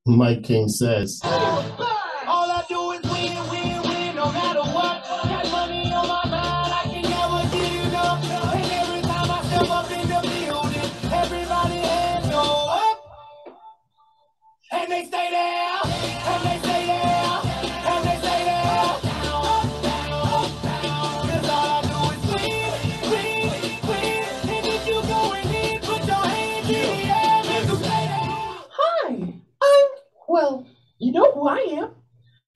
Mike King says. All I do is win, win, win, no matter what. Got money on my mind, I can never give up. And every time I step up in the building, everybody hands go up. And they stay there, and they stay there, and they stay there. Up, down, cause all I do is win, win, win. And if you going in, put your hands in the air, make them stay there. Hi, well, you know who I am.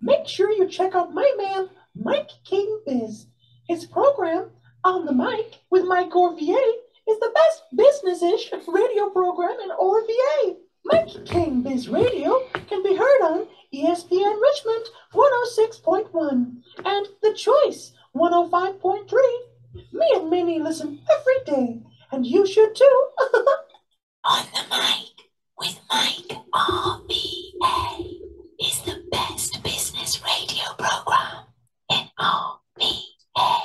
Make sure you check out my man, Mike King Biz. His program, On the Mic with Mike Orvier, is the best business-ish radio program in Orvier. Mike King Biz Radio can be heard on ESPN Richmond 106.1 and The Choice 105.3. Me and Minnie listen every day, and you should too. On the Mic with Mike RVA is the best business radio program in RVA.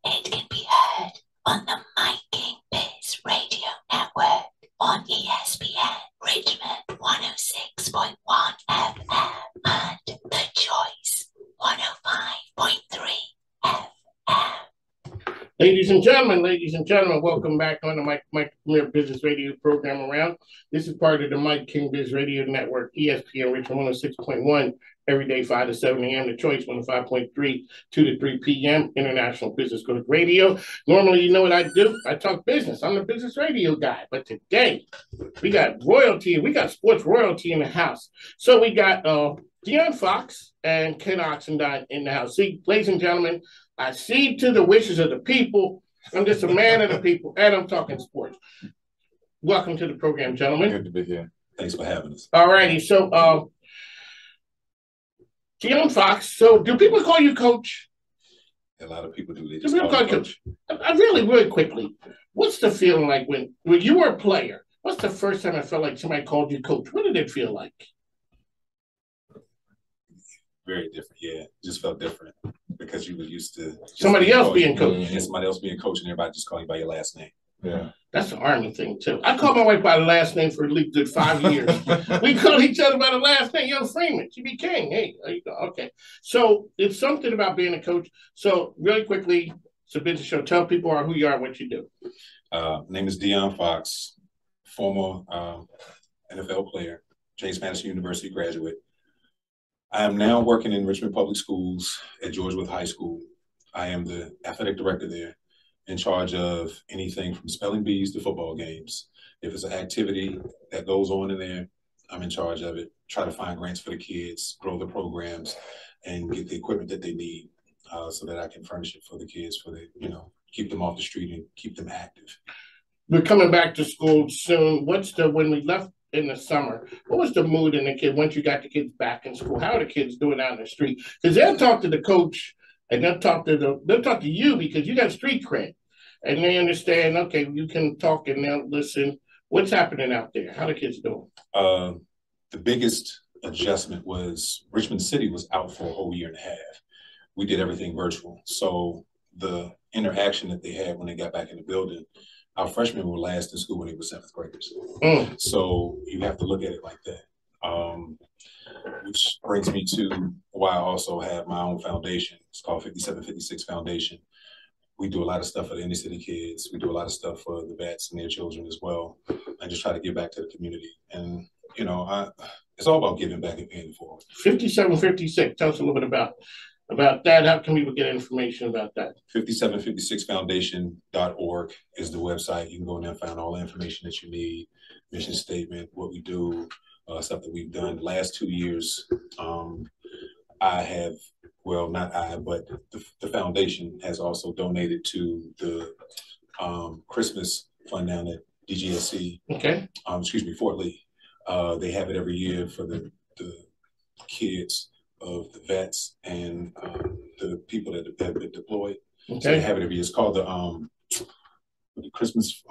It can be heard on the Mike King Biz Radio Network on ESPN Richmond 106.1 FM and The Choice 105.3 FM. Ladies and gentlemen, welcome back on the Mike Premier Business Radio program around. This is part of the Mike King Biz Radio Network, ESPN Richmond 106.1, every day 5 to 7 a.m. The Choice 105.3, 2 to 3 p.m. International Business Code Radio. Normally, you know what I do? I talk business. I'm the business radio guy. But today, we got royalty. We got sports royalty in the house. So we got De'Aaron Foxx and Ken Oxendine in the house. See, ladies and gentlemen, I cede to the wishes of the people. I'm just a man of the people, and I'm talking sports. Welcome to the program, gentlemen. Good to be here. Thanks for having us. All righty. So, De'Aaron Foxx. So, do people call you coach? A lot of people do. They Do just people call you coach? Really quickly, what's the feeling like when you were a player? What's the first time I felt like somebody called you coach? What did it feel like? Very different, yeah. Just felt different because you were used to Somebody else being coach. And somebody else being coach, and everybody just calling you by your last name. Yeah. That's an Army thing, too. I called my wife by the last name for at least good 5 years. We called each other by the last name. Yo, Freeman, she be King. Hey, there you go. Okay. So it's something about being a coach. So really quickly, it's a business show. Tell people who you are, what you do. Name is De'Aaron Foxx, former NFL player, James Madison University graduate. I am now working in Richmond Public Schools at Georgewood High School. I am the athletic director there, in charge of anything from spelling bees to football games. If it's an activity that goes on in there, I'm in charge of it. Try to find grants for the kids, grow the programs, and get the equipment that they need so that I can furnish it for the kids, keep them off the street and keep them active. We're coming back to school soon. When we left in the summer, what was the mood in the kid once you got the kids back in school? How are the kids doing out in the street? Because they'll talk to the coach and they'll talk to you because you got street cred. And they understand, okay, you can talk and they'll listen. What's happening out there? How are the kids doing? The biggest adjustment was Richmond City was out for a whole year and a half. We did everything virtual. So the interaction that they had when they got back in the building, our freshmen were last in school when they were 7th graders. So you have to look at it like that. Which brings me to why I also have my own foundation. It's called 5756 Foundation. We do a lot of stuff for the inner city kids. We do a lot of stuff for the vets and their children as well. I just try to give back to the community. And, it's all about giving back and paying it forward. 5756, tell us a little bit about that. How can people get information about that? 5756foundation.org is the website. You can go in there and find all the information that you need, mission statement, what we do, stuff that we've done. The last 2 years, the foundation has also donated to the Christmas fund down at DGSC. Okay. Fort Lee. They have it every year for the kids of the vets and the people that have been deployed. Okay. So they have it every year. It's called the Christmas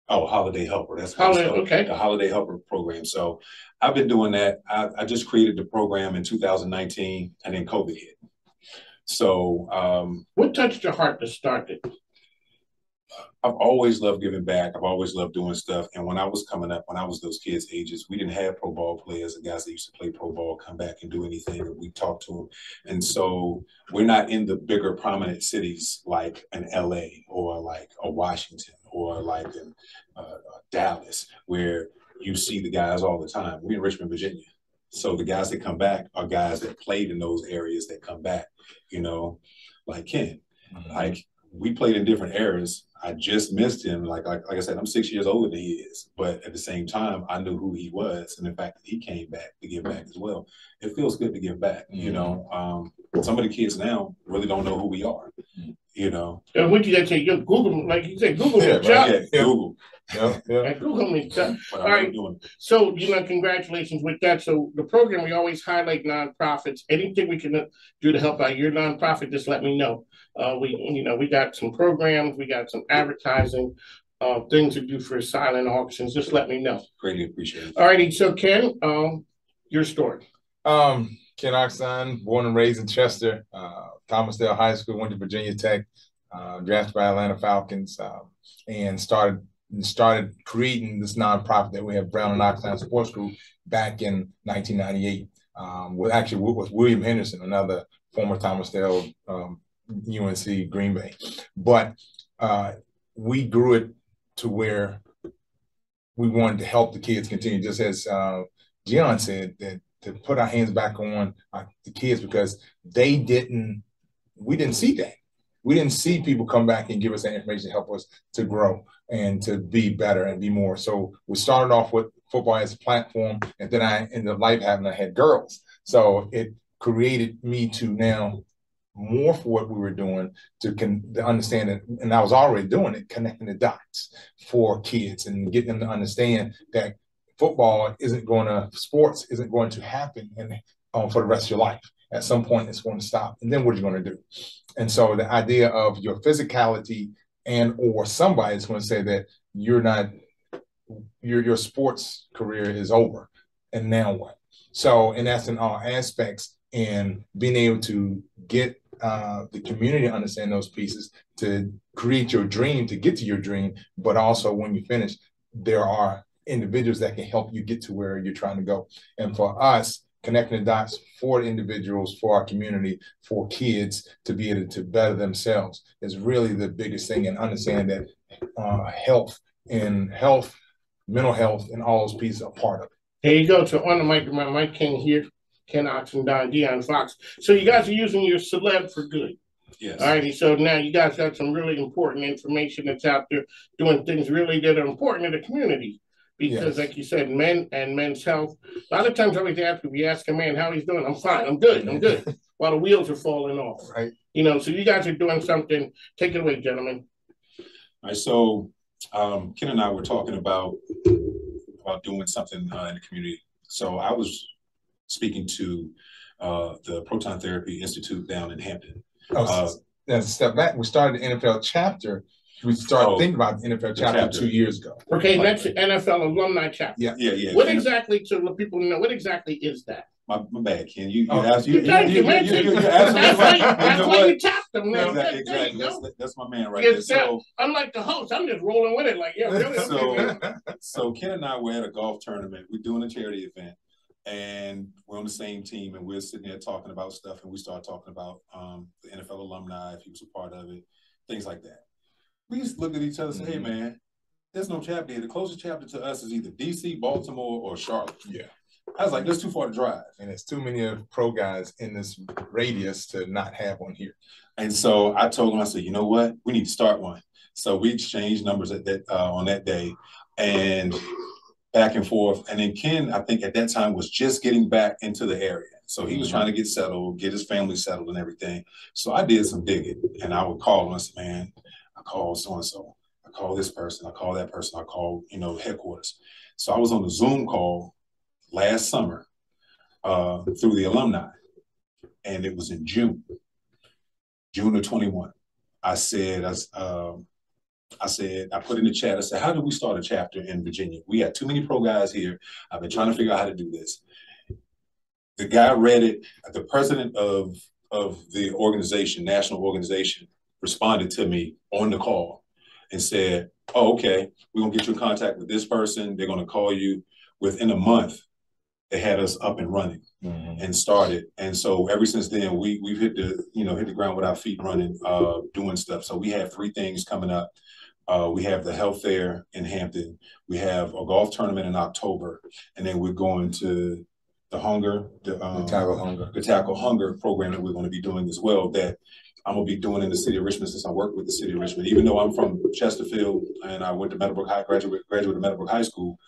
Holiday Helper. That's what it's called. Okay. The Holiday Helper program. So I've been doing that. I just created the program in 2019, and then COVID hit. So what touched your heart to start it? I've always loved giving back. I've always loved doing stuff. And when I was coming up, when I was those kids' ages, we didn't have pro ball players and guys that used to play pro ball come back and do anything. And we talked to them. And so we're not in the bigger prominent cities like an LA or like a Washington or like in Dallas, where you see the guys all the time. We're in Richmond, Virginia. So the guys that come back are guys that played in those areas that come back, you know, like Ken. Like, we played in different eras. I just missed him. Like I said, I'm 6 years older than he is. But at the same time, I knew who he was. And the fact that he came back to give back as well, it feels good to give back. You know, some of the kids now really don't know who we are, you know. And what you got to say? You Google, like you said, Google me, Chuck. Yeah, Google. And Google me, Chuck. All right. So, you know, congratulations with that. So the program, we always highlight nonprofits. Anything we can do to help out your nonprofit, just let me know. We got some programs, we got some advertising, things to do for silent auctions. Just let me know. Greatly appreciate it. All righty. So Ken, your story. Ken Oxon, born and raised in Chester, Thomasdale High School, went to Virginia Tech, drafted by Atlanta Falcons, and started creating this nonprofit that we have, Brown and Oxon Sports Group, back in 1998. With William Henderson, another former Thomasdale UNC Green Bay. But we grew it to where we wanted to help the kids continue, just as Gian said, that to put our hands back on the kids, because we didn't see that. We didn't see people come back and give us that information to help us to grow and to be better and be more. So we started off with football as a platform, and then I ended up life having, I had girls. So it created me to now more for what we were doing to understand it. And I was already doing it, connecting the dots for kids and getting them to understand that sports isn't going to happen for the rest of your life. At some point, it's going to stop. And then what are you going to do? And so the idea of your physicality or somebody's going to say that your sports career is over. And now what? So, and that's in all aspects, and being able to get the community to understand those pieces, to create your dream, to get to your dream, but also when you finish, there are individuals that can help you get to where you're trying to go. And for us, connecting the dots for individuals, for our community, for kids to be able to better themselves is really the biggest thing, and understanding that health, mental health, and all those pieces are part of it. There you go. So on the mic, my Mike King here, Ken Oxon, Dion Foxx. So you guys are using your celeb for good. Yes. All righty. So now you guys got some really important information that's out there, doing things really that are important to the community. Because, like you said, men and men's health. A lot of times, I always ask, if you ask a man how he's doing, I'm fine, I'm good, while the wheels are falling off. Right. You know, so you guys are doing something. Take it away, gentlemen. All right. So Ken and I were talking about doing something in the community. So I was speaking to the Proton Therapy Institute down in Hampton. Now, step back. We started the NFL chapter. We started thinking about the NFL chapter 2 years ago. Okay, that's the NFL alumni chapter. Yeah. What exactly, so the people know, what exactly is that? My bad, Ken. You Thank you, man. That's why you tapped them. Exactly. That's my man right there. So, unlike the host, I'm just rolling with it. Like, yeah, really. So Ken and I were at a golf tournament. We're doing a charity event, and we're on the same team, and we're sitting there talking about stuff, and we started talking about the NFL alumni, if he was a part of it, things like that. We just looked at each other and said, hey, man, there's no chapter here. The closest chapter to us is either DC, Baltimore, or Charlotte. Yeah. I was like, that's too far to drive. And there's too many pro guys in this radius to not have one here. And so I told him, I said, you know what? We need to start one. So we exchanged numbers on that day, and back and forth. And then Ken, I think at that time, was just getting back into the area. So he was trying to get settled, get his family settled and everything. So I did some digging, and I would call him and say, man, I call so-and-so, I call this person, I call that person, I call, headquarters. So I was on a Zoom call last summer through the alumni, and it was in June of 21. I put in the chat, I said, how do we start a chapter in Virginia? We got too many pro guys here. I've been trying to figure out how to do this. The guy read it, the president of the organization, national organization, responded to me on the call. and said, oh, okay, we're going to get you in contact with this person. They're going to call you. Within a month, they had us up and running and started. And so ever since then, we've hit the ground with our feet running, doing stuff. So we have 3 things coming up. We have the health fair in Hampton. We have a golf tournament in October, and then we're going to the Tackle Hunger program that we're going to be doing as well. That I'm going to be doing in the city of Richmond, since I work with the city of Richmond. Even though I'm from Chesterfield and I went to Meadowbrook High, graduated of Meadowbrook High School,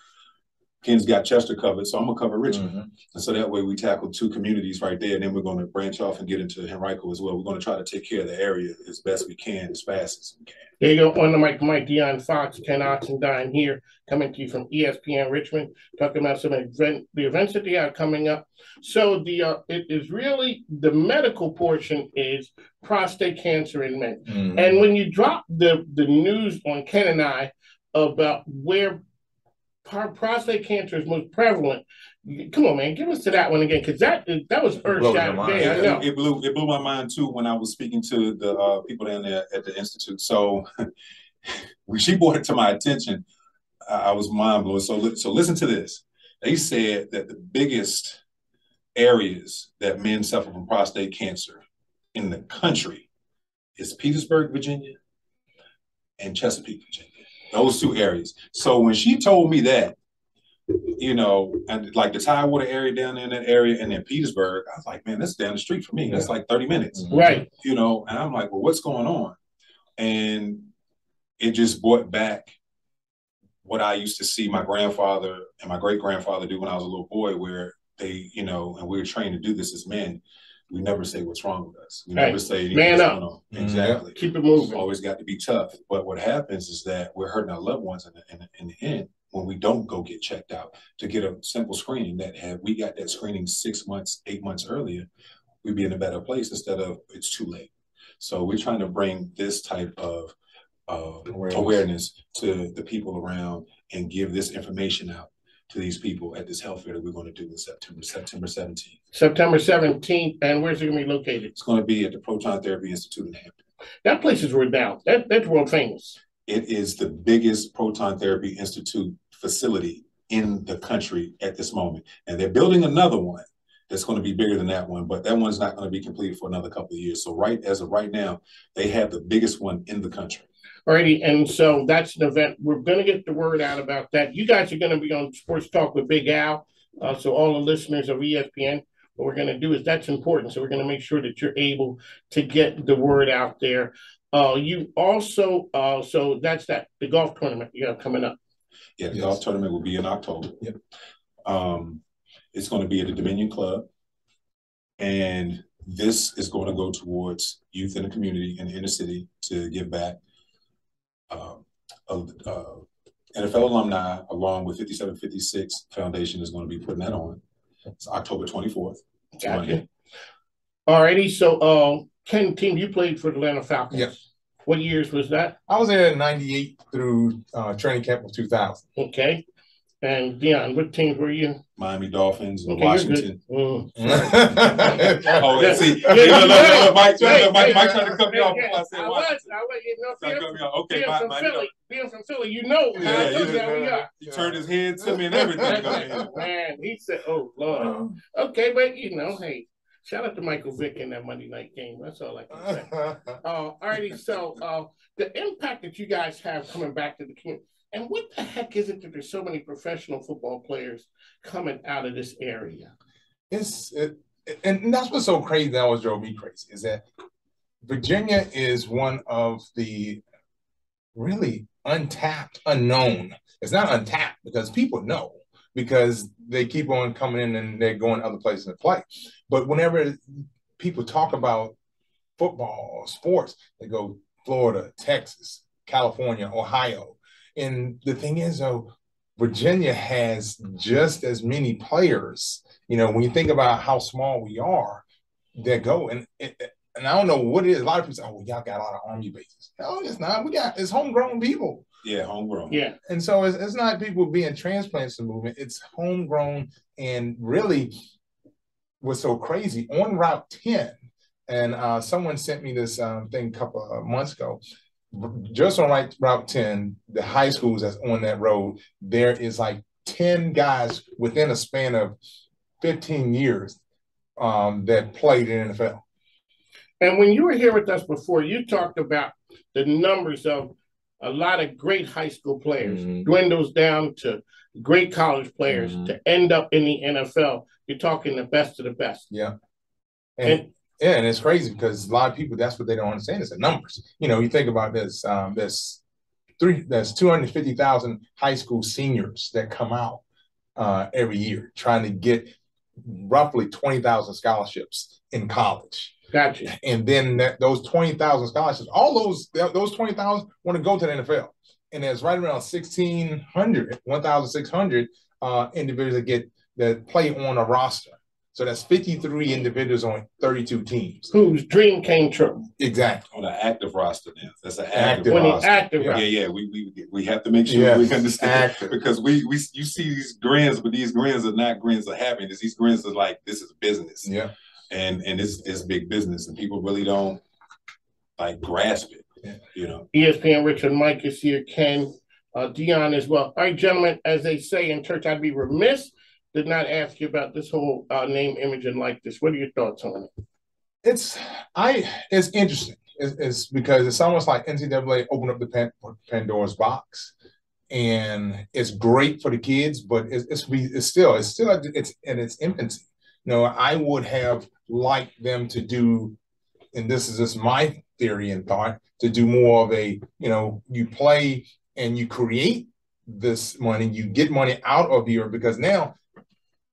Ken's got Chester covered, so I'm gonna cover Richmond. And so that way we tackle 2 communities right there, and then we're gonna branch off and get into Henrico as well. We're gonna try to take care of the area as best we can, as fast as we can. There you go, on the mic, Mike Dion, Foxx, Ken Oxendine here, coming to you from ESPN Richmond, talking about the events that they have coming up. So it is really, the medical portion is prostate cancer in men. And when you drop the news on Ken and I about where prostate cancer is most prevalent, come on, man, give us to that one again, because that was earth-shattering. I know. It blew my mind too when I was speaking to the people down there at the institute. So when she brought it to my attention, I was mind blown. So listen to this. They said that the biggest areas that men suffer from prostate cancer in the country is Petersburg, Virginia, and Chesapeake, Virginia. Those 2 areas. So when she told me that, and like the Tidewater area down there in that area, and then Petersburg, I was like, man, that's down the street for me. That's like 30 minutes. Right. And I'm like, well, what's going on? And it just brought back what I used to see my grandfather and my great-grandfather do when I was a little boy, where they, and we were trained to do this as men. We never say what's wrong with us. We never say anything. Man up. Exactly. Keep it moving. Always got to be tough. But what happens is that we're hurting our loved ones in the end when we don't go get checked out to get a simple screening. That had we got that screening 6 months, 8 months earlier, we'd be in a better place instead of it's too late. So we're trying to bring this type of awareness to the people around and give this information out to these people at this health fair that we're going to do in September 17th. September 17th, and where's it going to be located? It's going to be at the Proton Therapy Institute in Hampton. That place is renowned. That's world famous. It is the biggest Proton Therapy Institute facility in the country at this moment. And they're building another one that's going to be bigger than that one, but that one's not going to be completed for another couple of years. So as of right now, they have the biggest one in the country. Alrighty, and so that's an event. We're going to get the word out about that. You guys are going to be on Sports Talk with Big Al. So all the listeners of ESPN, what we're going to do is that's important. So we're going to make sure that you're able to get the word out there. You also, so that's the golf tournament you have coming up. Yeah, the golf tournament will be in October. Yep. It's going to be at the Dominion Club. And this is going to go towards youth in the community in the inner city to give back. NFL alumni, along with 5756 Foundation, is going to be putting that on. It's October 24th. Gotcha. Alrighty, so Ken, team, you played for the Atlanta Falcons. Yep. What years was that? I was there in '98 through training camp of 2000. Okay. And Dion, what teams were you? Miami Dolphins and Washington. Oh, yeah, see, Mike trying to cut me off before I said Washington. Being from Philly, you know how we are. He turned his head to me and everything. Man, he said, "Oh Lord." Okay, but hey, shout out to Michael Vick in that Monday night game. That's all I can say. Alrighty, so the impact that you guys have coming back to the community. And what the heck is it that there's so many professional football players coming out of this area? And that's what's so crazy, that always drove me crazy, is that Virginia is one of the really untapped, unknown. It's not untapped because people know, because they keep on coming in and they're going other places to play. But whenever people talk about football or sports, they go Florida, Texas, California, Ohio. And the thing is, though, Virginia has just as many players, when you think about how small we are, that go. And I don't know what it is. A lot of people say, oh, well, y'all got a lot of Army bases. No, it's not. It's homegrown people. Yeah, homegrown. Yeah. And so it's not people being transplants to movement. It's homegrown. And really what's so crazy, on Route 10, and someone sent me this thing a couple of months ago, just on Route 10, the high schools that's on that road, there is like 10 guys within a span of 15 years that played in the NFL. And when you were here with us before, you talked about the numbers of a lot of great high school players dwindles down to great college players to end up in the NFL. You're talking the best of the best. Yeah. And it's crazy because a lot of people, that's what they don't understand is the numbers. You know, you think about this, there's 250,000 high school seniors that come out every year trying to get roughly 20,000 scholarships in college. Gotcha. And then those 20,000 scholarships, all those 20,000 want to go to the NFL. And there's right around 1,600 individuals that play on a roster. So that's 53 individuals on 32 teams. Whose dream came true. Exactly. On an active roster now. That's an active roster. Active roster. Yeah. We have to make sure we understand because you see these grins, but these grins are not grins of happiness. These grins are like, this is business. Yeah. And it's big business, and people really don't like grasp it. Yeah. You know. ESPN Richard, Mike is here, Ken, Dion as well. All right, gentlemen, as they say in church, I'd be remiss did not ask you about this whole name, image, and likeness. What are your thoughts on it? It's interesting. It's because it's almost like NCAA opened up the Pandora's box, and it's great for the kids, but it's still in its infancy. You know, I would have liked them to do, and this is just my theory and thought, to do more of a, you know, you play and you create this money, you get money out of here, because now,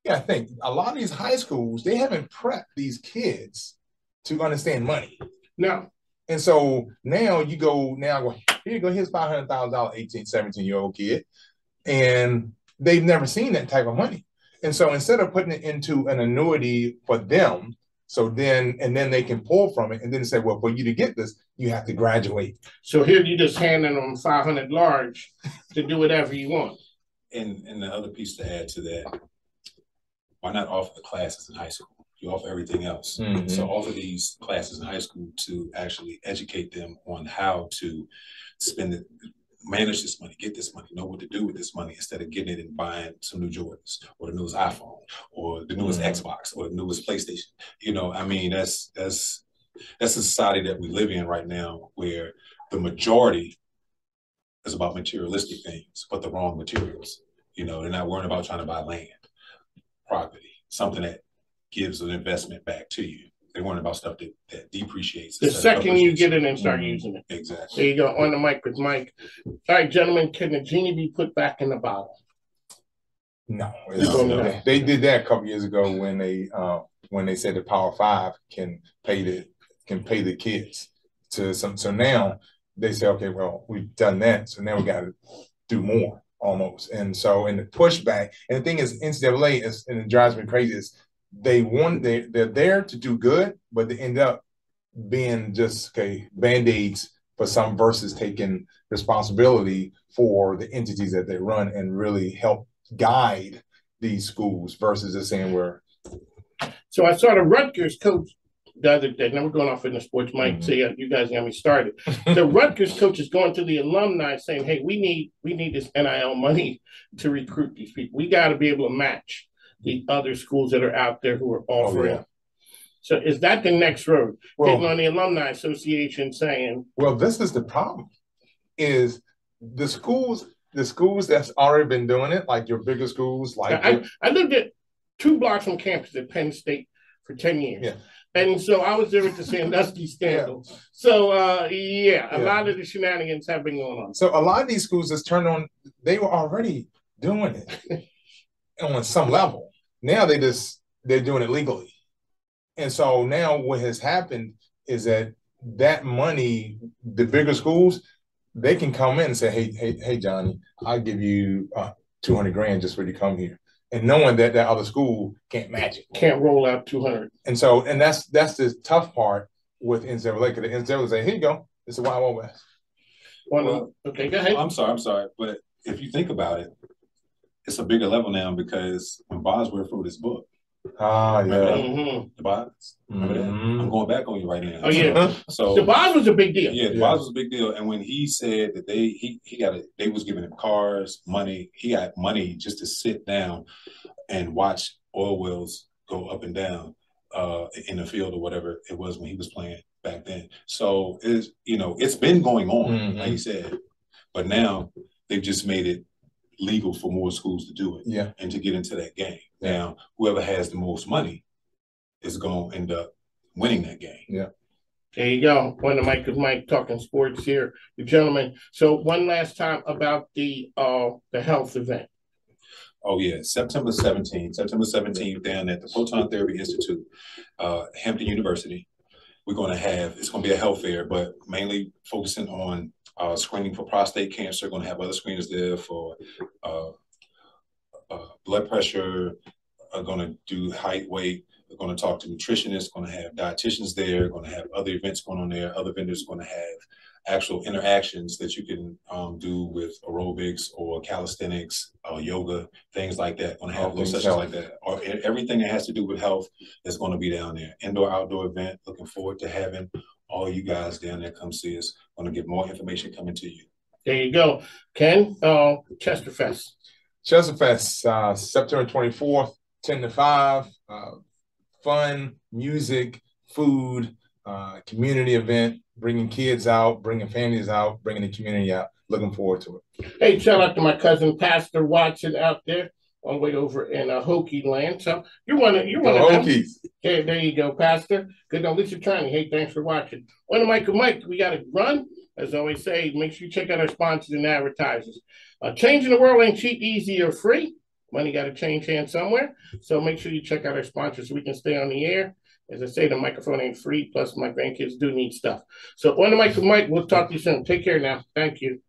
I think a lot of these high schools, they haven't prepped these kids to understand money. No. And so now here you go, here's $500,000, 18, 17-year-old kid. And they've never seen that type of money. And so instead of putting it into an annuity for them, then they can pull from it and then say, well, for you to get this, you have to graduate. So here you just handing them 500 large to do whatever you want. And the other piece to add to that, why not offer the classes in high school? You offer everything else. Mm-hmm. So offer these classes in high school to actually educate them on how to manage this money, get this money, know what to do with this money instead of getting it and buying some new Jordans or the newest iPhone or the newest Xbox or the newest PlayStation. You know, I mean, that's a society that we live in right now where the majority is about materialistic things, but the wrong materials. You know, they're not worrying about trying to buy land, property, something that gives an investment back to you. They weren't about stuff that depreciates. The second you get it and start using it. Exactly. There you go, on the mic with Mike. All right, gentlemen, can the genie be put back in the bottle? No. They did that a couple years ago when they said the Power Five can pay the kids to some. So now they say, okay, well, we've done that, so now we got to do more almost. And so in the pushback, and the thing is, NCAA and it drives me crazy is they're there to do good, but they end up being just band-aids for some versus taking responsibility for the entities that they run and really help guide these schools versus just saying we're. So I saw the Rutgers coach the other day. Now we're going off in the sports mic. So you guys got me started. The Rutgers coach is going to the alumni saying, "Hey, we need this NIL money to recruit these people. We got to be able to match the other schools that are out there who are offering." Oh, yeah. So is that the next road? Getting on the alumni association saying, well, this is the problem, is the schools that's already been doing it, like your bigger schools. Like I lived at 2 blocks from campus at Penn State for 10 years. Yeah. And so I was there with the Sandusky scandal. Yeah. So, a lot of the shenanigans have been going on. So a lot of these schools that's turned on, they were already doing it on some level. Now they're doing it legally. And so now what has happened is that money, the bigger schools, they can come in and say, hey, Johnny, I'll give you $200,000 just for you to come here. And knowing that other school can't match it. Can't roll out 200. And so, and that's the tough part with NCAA, because the NCAA say, here you go, it's a Wild Wild West. Well, okay, go ahead. I'm sorry. But if you think about it, it's a bigger level now, because when Bosworth wrote his book, Ah, yeah. Mm-hmm. The Bonds. Remember that? I'm going back on you right now. Oh yeah. So the Bonds was a big deal. Yeah, the Bonds was a big deal. And when he said that they was giving him cars, money, he got money just to sit down and watch oil wells go up and down in the field or whatever it was when he was playing back then. So it's been going on, like he said, but now they've just made it legal for more schools to do it and to get into that game. Now, whoever has the most money is going to end up winning that game. Yeah. There you go. On the mic with Mike talking sports here, the gentleman. So one last time about the health event. Oh yeah, September 17th down at the Proton Therapy Institute, Hampton University. We're going to have, it's going to be a health fair, but mainly focusing on screening for prostate cancer. Going to have other screeners there for blood pressure. Going to do height, weight. We're going to talk to nutritionists. Going to have dietitians there. Going to have other events going on there. Other vendors going to have actual interactions that you can do with aerobics or calisthenics or yoga, things like that. Going to have little sessions like that. Or everything that has to do with health is going to be down there. Indoor, outdoor event. Looking forward to having all you guys down there come see us. Going to get more information coming to you. There you go. Ken, Chesterfest. Chesterfest, September 24th, 10 to 5. Fun, music, food, community event, bringing kids out, bringing families out, bringing the community out. Looking forward to it. Hey, shout out to my cousin Pastor Watson out there all the way over in Hokie land. So you're one of Hokies. Okay, there you go, Pastor. Good on Lisa Trinity. Hey, thanks for watching. On the mic with Mike, we got to run. As I always say, make sure you check out our sponsors and advertisers. Changing the world ain't cheap, easy, or free. Money got to change hands somewhere. So make sure you check out our sponsors so we can stay on the air. As I say, the microphone ain't free. Plus, my grandkids do need stuff. So on the mic with Mike, we'll talk to you soon. Take care now. Thank you.